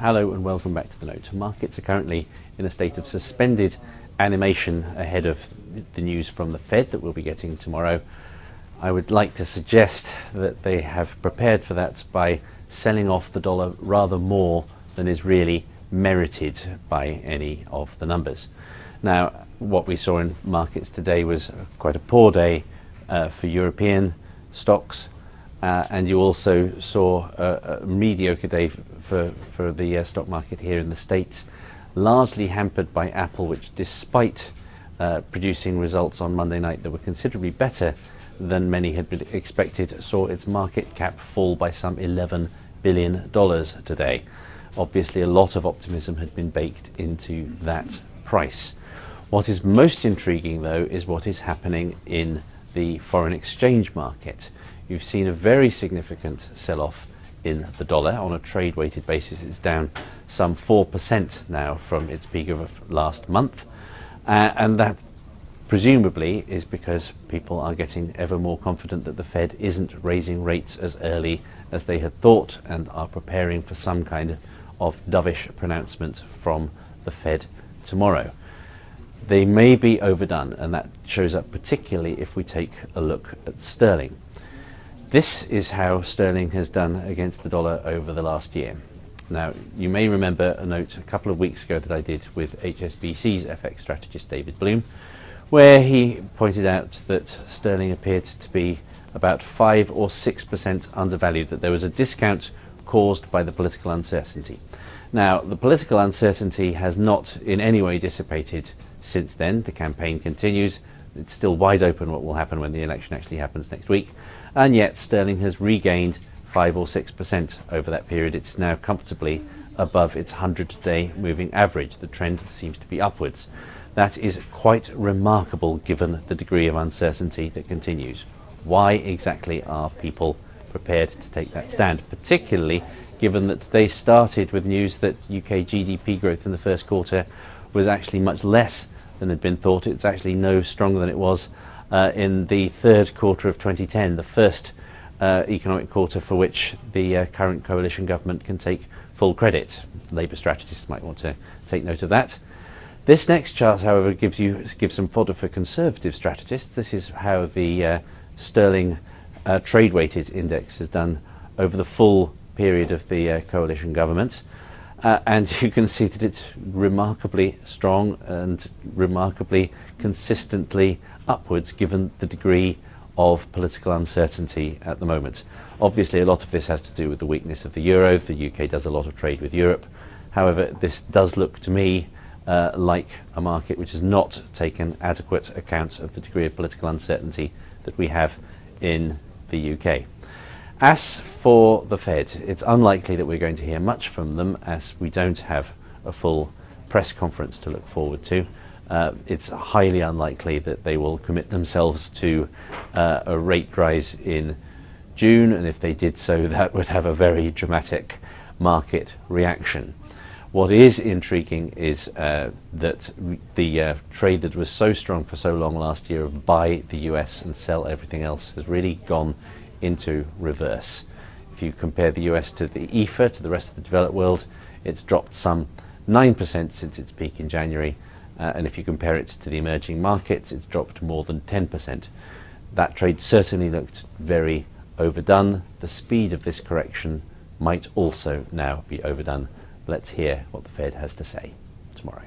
Hello and welcome back to the Note. Markets are currently in a state of suspended animation ahead of the news from the Fed that we'll be getting tomorrow. I would like to suggest that they have prepared for that by selling off the dollar rather more than is really merited by any of the numbers. Now, what we saw in markets today was quite a poor day for European stocks, and you also saw a mediocre day for the stock market here in the States, largely hampered by Apple, which despite producing results on Monday night that were considerably better than many had been expected, saw its market cap fall by some $11 billion today. Obviously, a lot of optimism had been baked into that price. What is most intriguing, though, is what is happening in the foreign exchange market. You've seen a very significant sell-off in the dollar. On a trade-weighted basis, it's down some 4% now from its peak of last month, and that presumably is because people are getting ever more confident that the Fed isn't raising rates as early as they had thought and are preparing for some kind of dovish pronouncement from the Fed tomorrow. They may be overdone, and that shows up particularly if we take a look at sterling. This is how sterling has done against the dollar over the last year. Now, you may remember a note a couple of weeks ago that I did with HSBC's FX strategist David Bloom, where he pointed out that sterling appeared to be about 5 or 6% undervalued, that there was a discount caused by the political uncertainty. Now, the political uncertainty has not in any way dissipated since then. The campaign continues. It's still wide open what will happen when the election actually happens next week. And yet sterling has regained 5 or 6% over that period. It's now comfortably above its 100-day moving average. The trend seems to be upwards. That is quite remarkable given the degree of uncertainty that continues. Why exactly are people prepared to take that stand, particularly given that they started with news that UK GDP growth in the first quarter was actually much less than had been thought. It's actually no stronger than it was in the third quarter of 2010, the first economic quarter for which the current coalition government can take full credit. Labour strategists might want to take note of that. This next chart, however, gives some fodder for conservative strategists. This is how the sterling trade-weighted index has done over the full period of the coalition government. And you can see that it's remarkably strong and remarkably consistently upwards given the degree of political uncertainty at the moment. Obviously, a lot of this has to do with the weakness of the euro. The UK does a lot of trade with Europe. However, this does look to me like a market which has not taken adequate account of the degree of political uncertainty that we have in the UK. As for the Fed, it's unlikely that we're going to hear much from them as we don't have a full press conference to look forward to. It's highly unlikely that they will commit themselves to a rate rise in June, and if they did so, that would have a very dramatic market reaction. What is intriguing is that the trade that was so strong for so long last year of buy the US and sell everything else has really gone into reverse. If you compare the US to the EFA, to the rest of the developed world, it's dropped some 9% since its peak in January, and if you compare it to the emerging markets, it's dropped more than 10%. That trade certainly looked very overdone. The speed of this correction might also now be overdone. Let's hear what the Fed has to say tomorrow.